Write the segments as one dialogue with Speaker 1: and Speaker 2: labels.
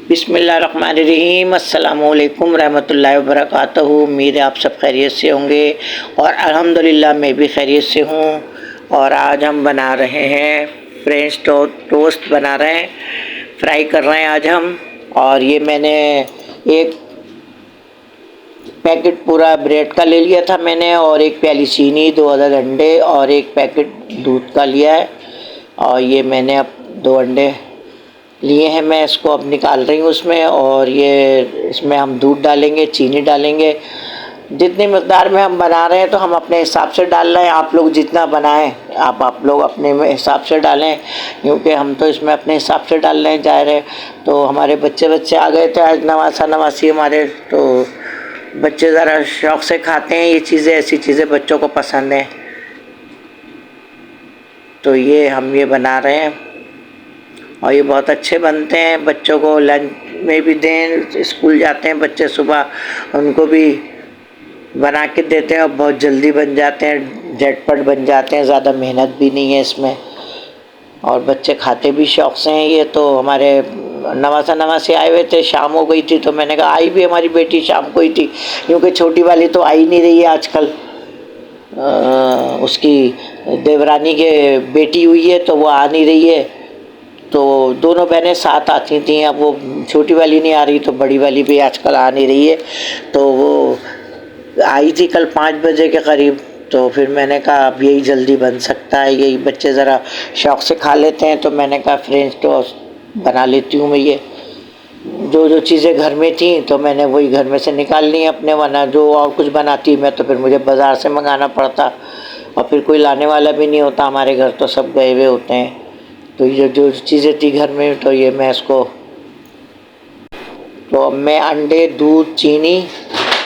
Speaker 1: बिस्मिल्लाहिर्रहमानिर्रहीम अस्सलामुअलैकुम रहमतुल्लाहि वबरकातुहू। उम्मीद है आप सब खैरियत से होंगे और अल्हम्दुलिल्लाह मैं भी खैरियत से हूँ। और आज हम बना रहे हैं फ्रेंच टोस्ट बना रहे हैं, फ्राई कर रहे हैं आज हम। और ये मैंने एक पैकेट पूरा ब्रेड का ले लिया था मैंने, और एक प्याली चीनी, 2 अदद अंडे और एक पैकेट दूध का लिया है। और ये मैंने अब 2 अंडे लिए हैं, मैं इसको अब निकाल रही हूँ उसमें। और ये इसमें हम दूध डालेंगे, चीनी डालेंगे। जितनी मकदार में हम बना रहे हैं तो हम अपने हिसाब से डाल रहे हैं। आप लोग जितना बनाएं आप लोग अपने हिसाब से डालें, क्योंकि हम तो इसमें अपने हिसाब से डाल रहे हैं जा रहे। तो हमारे बच्चे आ गए थे आज, नवासी हमारे, तो बच्चे ज़रा शौक़ से खाते हैं ये चीज़ें, ऐसी चीज़ें बच्चों को पसंद हैं। तो ये हम ये बना रहे हैं और ये बहुत अच्छे बनते हैं। बच्चों को लंच में भी दें, स्कूल जाते हैं बच्चे सुबह, उनको भी बना के देते हैं और बहुत जल्दी बन जाते हैं, झटपट बन जाते हैं, ज़्यादा मेहनत भी नहीं है इसमें। और बच्चे खाते भी शौक़ से हैं। ये तो हमारे नवासे आए हुए थे, शाम हो गई थी, तो मैंने कहा आई भी हमारी बेटी शाम को ही थी, क्योंकि छोटी वाली तो आ ही नहीं रही है आजकल। उसकी देवरानी के बेटी हुई है तो वो आ नहीं रही है, तो दोनों बहनें साथ आती थी। अब वो छोटी वाली नहीं आ रही तो बड़ी वाली भी आजकल आ नहीं रही है। तो वो आई थी कल 5 बजे के करीब, तो फिर मैंने कहा अब यही जल्दी बन सकता है, यही बच्चे ज़रा शौक़ से खा लेते हैं। तो मैंने कहा फ्रेंच टोस्ट बना लेती हूँ मैं। ये जो चीज़ें घर में थी तो मैंने वही घर में से निकाल ली अपने, वरना जो और कुछ बनाती मैं तो फिर मुझे बाज़ार से मंगाना पड़ता, और फिर कोई लाने वाला भी नहीं होता हमारे घर, तो सब गए हुए होते हैं। तो ये जो चीज़ें थी घर में, तो ये मैं इसको, तो अब मैं अंडे, दूध, चीनी,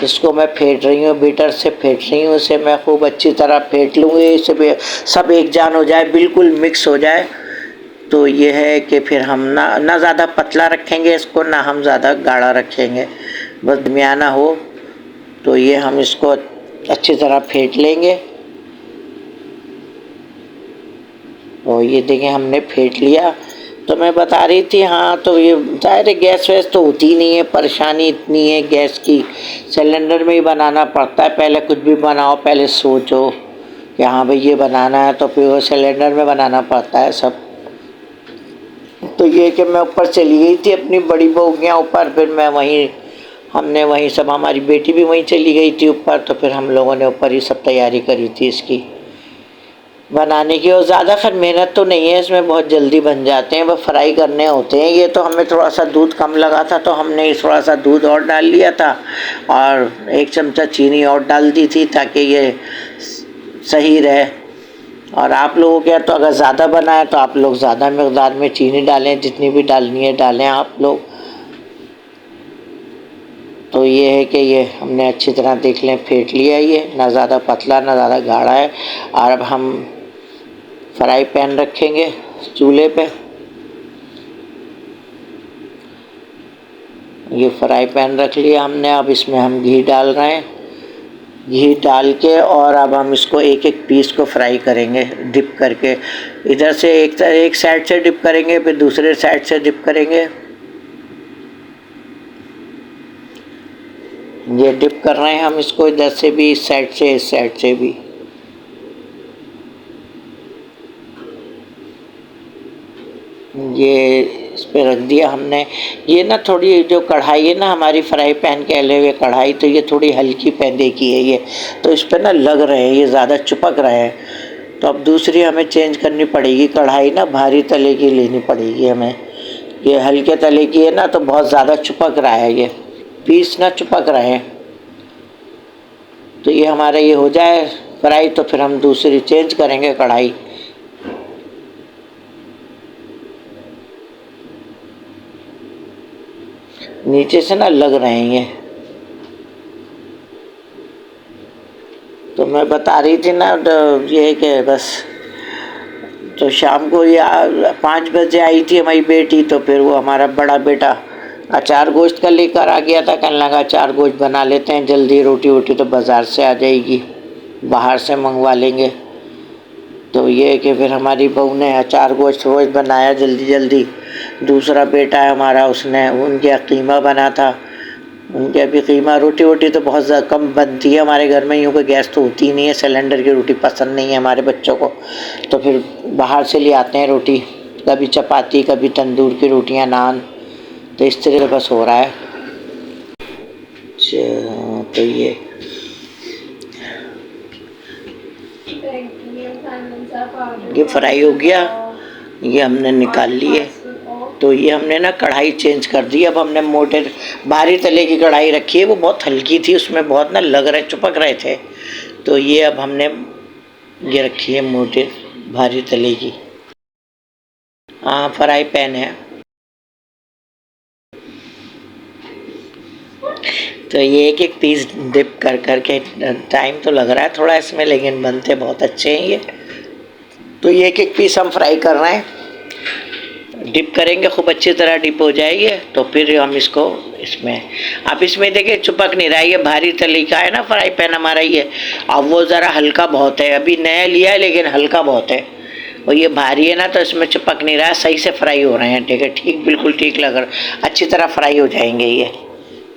Speaker 1: इसको मैं फेंट रही हूँ, बीटर से फेंट रही हूँ। इसे मैं खूब अच्छी तरह फेंट लूँगी, इसे सब एक जान हो जाए, बिल्कुल मिक्स हो जाए। तो ये है कि फिर हम ना ज़्यादा पतला रखेंगे इसको, ना हम ज़्यादा गाढ़ा रखेंगे, बस दरमियाना हो। तो ये हम इसको अच्छी तरह फेंट लेंगे। और ये देखिए हमने फेंट लिया। तो मैं बता रही थी, हाँ, तो ये ज़ाहिर गैस वैस तो होती नहीं है, परेशानी इतनी है गैस की, सिलेंडर में ही बनाना पड़ता है। पहले कुछ भी बनाओ पहले सोचो कि हाँ भाई ये बनाना है, तो फिर वो सिलेंडर में बनाना पड़ता है सब। तो ये कि मैं ऊपर चली गई थी अपनी बड़ी बहू के यहाँ ऊपर, फिर मैं हमने वहीं सब, हमारी बेटी भी वहीं चली गई थी ऊपर, तो फिर हम लोगों ने ऊपर ही सब तैयारी करी थी इसकी बनाने की। और ज़्यादा खैर मेहनत तो नहीं है इसमें, बहुत जल्दी बन जाते हैं, बस फ्राई करने होते हैं। ये तो हमें थोड़ा सा दूध कम लगा था, तो हमने थोड़ा सा दूध और डाल लिया था और 1 चमचा चीनी और डाल दी थी, ताकि ये सही रहे। और आप लोगों के तो अगर ज़्यादा बना है तो आप लोग ज़्यादा मकदार में चीनी डालें, जितनी भी डालनी है डालें आप लोग। तो ये है कि ये हमने अच्छी तरह देख लें फेंट लिया, ये ना ज़्यादा पतला ना ज़्यादा गाढ़ा है। और अब हम फ्राई पैन रखेंगे चूल्हे पे। ये फ्राई पैन रख लिया हमने, अब इसमें हम घी डाल रहे हैं। घी डाल के और अब हम इसको एक एक पीस को फ्राई करेंगे डिप करके। इधर से एक साइड से डिप करेंगे, फिर दूसरे साइड से डिप करेंगे। ये डिप कर रहे हैं हम इसको, इधर से भी, इस साइड से, इस साइड से भी। ये इस पे रख दिया हमने। ये ना थोड़ी जो कढ़ाई है ना हमारी फ्राई पैन के अले हुए कढ़ाई, तो ये थोड़ी हल्की पैदे की है ये, तो इस पे ना लग रहे हैं, ये ज़्यादा चिपक रहे हैं। तो अब दूसरी हमें चेंज करनी पड़ेगी कढ़ाई, ना भारी तले की लेनी पड़ेगी हमें। ये हल्के तले की है ना, तो बहुत ज़्यादा चिपक रहा है, ये पीस ना चिपक रहे हैं। तो ये हमारा ये हो जाए फ्राई, तो फिर हम दूसरी चेंज करेंगे कढ़ाई। नीचे से ना लग रहे हैं ये, तो मैं बता रही थी ना, तो ये है कि बस, तो शाम को ये 5 बजे आई थी हमारी बेटी, तो फिर वो हमारा बड़ा बेटा अचार गोश्त का लेकर आ गया था। कहने लगा अचार गोश्त बना लेते हैं जल्दी, रोटी वोटी तो बाज़ार से आ जाएगी, बाहर से मंगवा लेंगे। तो ये कि फिर हमारी बहू ने अचार गोश्त बनाया जल्दी जल्दी। दूसरा बेटा है हमारा, उसने उनके यहाँ कीमा बना था। उनके अभी कीमा रोटी वोटी तो बहुत ज़्यादा कम बनती है हमारे घर में, यूँ कि गैस तो होती ही नहीं है, सिलेंडर की रोटी पसंद नहीं है हमारे बच्चों को, तो फिर बाहर से ले आते हैं रोटी, कभी चपाती कभी तंदूर की रोटियां, नान, तो इस तरह बस हो रहा है। तो ये फ्राई हो गया, ये हमने निकाल लिए। तो ये हमने ना कढ़ाई चेंज कर दी, अब हमने मोटे भारी तले की कढ़ाई रखी है, वो बहुत हल्की थी, उसमें बहुत ना लग रहे चिपक रहे थे, तो ये अब हमने ये रखी है मोटे भारी तले की। हाँ, फ्राई पैन है। तो ये एक एक पीस डिप कर करके, टाइम तो लग रहा है थोड़ा इसमें, लेकिन बनते बहुत अच्छे हैं ये। तो ये एक एक पीस हम फ्राई कर रहे हैं, डिप करेंगे, खूब अच्छी तरह डिप हो जाएगी, तो फिर हम इसको इसमें, आप इसमें देखिए चिपक नहीं रहा है, ये भारी तली का है ना फ्राई पैन हमारा ये, अब वो ज़रा हल्का बहुत है, अभी नया लिया है लेकिन हल्का बहुत है, और ये भारी है ना, तो इसमें चिपक नहीं रहा है, सही से फ्राई हो रहे हैं, ठीक है, ठीक बिल्कुल ठीक लग रहा, अच्छी तरह फ्राई हो जाएंगे ये।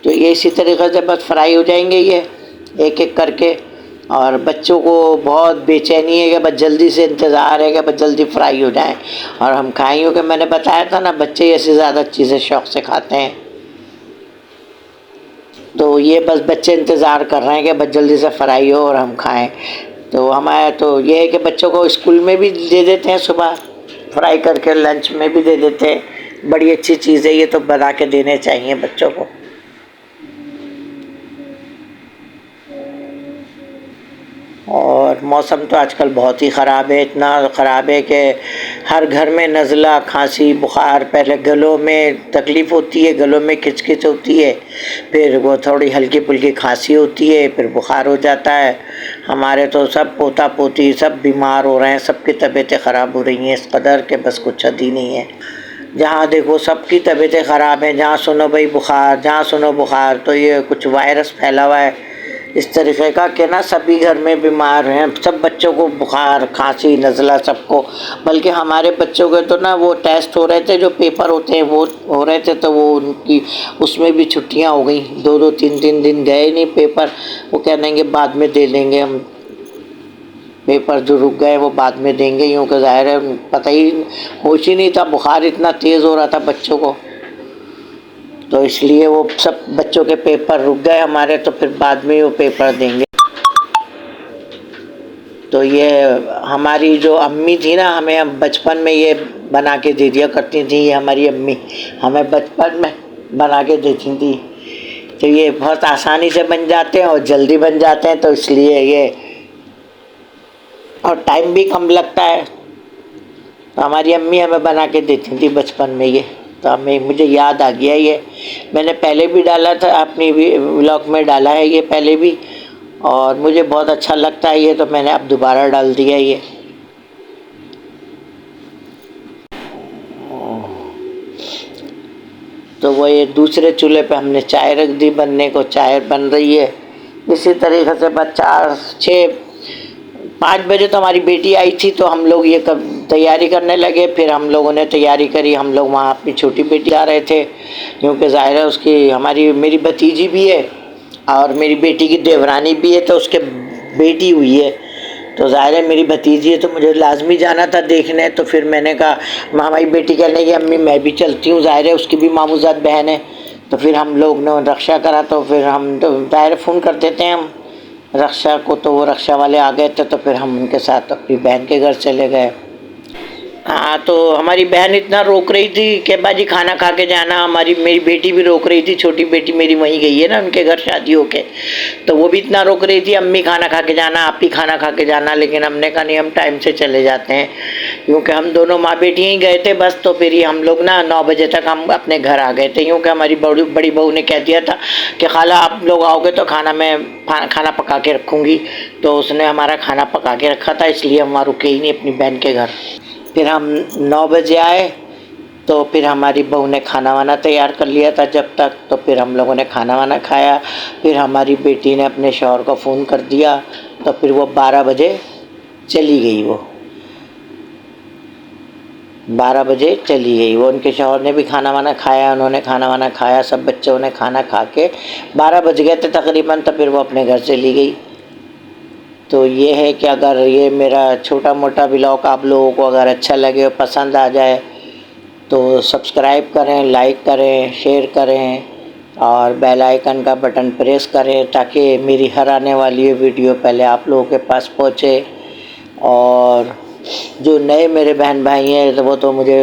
Speaker 1: तो ये इसी तरीके से बस फ्राई हो जाएंगे ये एक एक करके, और बच्चों को बहुत बेचैनी है कि बस जल्दी से इंतज़ार है कि बस जल्दी फ्राई हो जाए और हम खाएं, क्योंकि मैंने बताया था ना बच्चे ऐसे ज़्यादा चीज़ें शौक़ से खाते हैं, तो ये बस बच्चे इंतज़ार कर रहे हैं कि बस जल्दी से फ्राई हो और हम खाएं। तो हमारा तो ये है कि बच्चों को स्कूल में भी दे देते हैं, सुबह फ्राई करके लंच में भी दे देते हैं, बड़ी अच्छी चीज़ है ये, तो बना के देने चाहिए बच्चों को। और मौसम तो आजकल बहुत ही ख़राब है, इतना ख़राब है कि हर घर में नज़ला, खांसी, बुखार, पहले गलों में तकलीफ़ होती है, गलों में किचकिच होती है, फिर वो थोड़ी हल्की फुल्की खांसी होती है, फिर बुखार हो जाता है। हमारे तो सब पोता पोती सब बीमार हो रहे हैं, सबकी तबीयतें ख़राब हो रही हैं इस कदर के बस कुछ हद ही नहीं है। जहाँ देखो सबकी तबीयतें ख़राब हैं, जहाँ सुनो भाई बुखार, जहाँ सुनो बुखार, तो ये कुछ वायरस फैला हुआ है इस तरीके का कि ना सभी घर में बीमार हैं, सब बच्चों को बुखार, खांसी, नज़ला सबको, बल्कि हमारे बच्चों के तो ना वो टेस्ट हो रहे थे, जो पेपर होते हैं वो हो रहे थे, तो वो उनकी उसमें भी छुट्टियां हो गई, 2-2 3-3 दिन गए नहीं पेपर, वो कह देंगे बाद में दे देंगे हम, पेपर जो रुक गए वो बाद में देंगे, यूँ कि ज़ाहिर है पता ही होश ही नहीं था, बुखार इतना तेज़ हो रहा था बच्चों को, तो इसलिए वो सब बच्चों के पेपर रुक गए हमारे, तो फिर बाद में वो पेपर देंगे। तो ये हमारी जो अम्मी थी ना, हमें बचपन में ये बना के दे दिया करती थी, ये हमारी अम्मी हमें बचपन में बना के देती थी, तो ये बहुत आसानी से बन जाते हैं और जल्दी बन जाते हैं, तो इसलिए ये, और टाइम भी कम लगता है, तो हमारी अम्मी हमें बना के देती थी बचपन में ये, तो हमें मुझे याद आ गया ये, मैंने पहले भी डाला था अपनी व्लॉग में, डाला है ये पहले भी, और मुझे बहुत अच्छा लगता है ये, तो मैंने अब दोबारा डाल दिया ये। तो वो ये दूसरे चूल्हे पे हमने चाय रख दी बनने को, चाय बन रही है इसी तरीके से, बस 4-6-5 बजे तो हमारी बेटी आई थी, तो हम लोग ये कब तैयारी करने लगे, फिर हम लोगों ने तैयारी करी, हम लोग वहाँ अपनी छोटी बेटी आ रहे थे, क्योंकि ज़ाहिर है उसकी मेरी भतीजी भी है और मेरी बेटी की देवरानी भी है, तो उसके बेटी हुई है, तो ज़ाहिर है मेरी भतीजी है, तो मुझे लाजमी जाना था देखने, तो फिर मैंने कहा, हमारी बेटी कहने लगी अम्मी मैं भी चलती हूँ, ज़ाहिर है उसकी भी मामूज़ात बहन है, तो फिर हम लोग ने रक्षा करा, तो फिर हम तो ज़ाहिर फ़ोन कर देते हैं हम रक्षा को, तो वो रक्षा वाले आ गए थे, तो फिर हम उनके साथ अपनी बहन के घर चले गए। हाँ, तो हमारी बहन इतना रोक रही थी कि बाजी खाना खा के जाना, मेरी बेटी भी रोक रही थी, छोटी बेटी मेरी वहीं गई है ना उनके घर शादी होके, तो वो भी इतना रोक रही थी अम्मी खाना खा के जाना, आप ही खाना खा के जाना, लेकिन हमने कहा नहीं हम टाइम से चले जाते हैं, क्योंकि हम दोनों माँ बेटी ही गए थे बस, तो फिर ही हम लोग ना 9 बजे तक हम अपने घर आ गए थे, क्योंकि हमारी बड़ी बहू ने कह दिया था कि खाला आप लोग आओगे तो खाना पका के रखूँगी, तो उसने हमारा खाना पका के रखा था, इसलिए हम वहाँ रुके ही नहीं अपनी बहन के घर। फिर हम 9 बजे आए, तो फिर हमारी बहू ने खाना वाना तैयार कर लिया था जब तक, तो फिर हम लोगों ने खाना वाना खाया, फिर हमारी बेटी ने अपने शौहर को फ़ोन कर दिया, तो फिर वो 12 बजे चली गई वो। 12 बजे चली गई। वो उनके शौहर ने भी खाना वाना खाया, उन्होंने खाना वाना खाया, सब बच्चों ने खाना खा के 12 बज गए थे तकरीबन, तो फिर वो अपने घर चली गई। तो ये है कि अगर ये मेरा छोटा मोटा व्लॉग आप लोगों को अगर अच्छा लगे और पसंद आ जाए तो सब्सक्राइब करें, लाइक करें, शेयर करें और बेल आइकन का बटन प्रेस करें ताकि मेरी हर आने वाली ये वीडियो पहले आप लोगों के पास पहुँचे। और जो नए मेरे बहन भाई हैं तो वो तो मुझे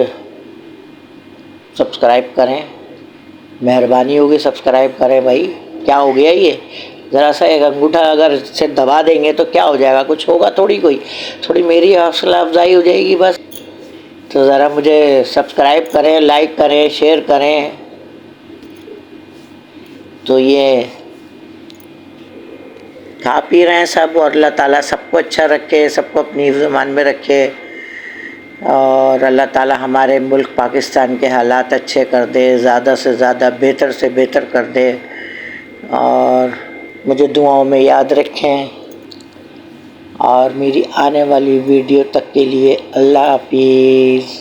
Speaker 1: सब्सक्राइब करें, मेहरबानी होगी सब्सक्राइब करें भाई। क्या हो गया ये, ज़रा सा एक अंगूठा अगर से दबा देंगे तो क्या हो जाएगा, कुछ होगा थोड़ी, कोई थोड़ी मेरी हौसला अफजाई हो जाएगी बस। तो ज़रा मुझे सब्सक्राइब करें, लाइक करें, शेयर करें। तो ये खा पी रहे हैं सब और अल्लाह ताला सबको अच्छा रखे, सबको अपनी ईमान में रखे और अल्लाह ताला हमारे मुल्क पाकिस्तान के हालात अच्छे कर दे, ज़्यादा से ज़्यादा बेहतर से बेहतर कर दे और मुझे दुआओं में याद रखें। और मेरी आने वाली वीडियो तक के लिए अल्लाह हाफिज़।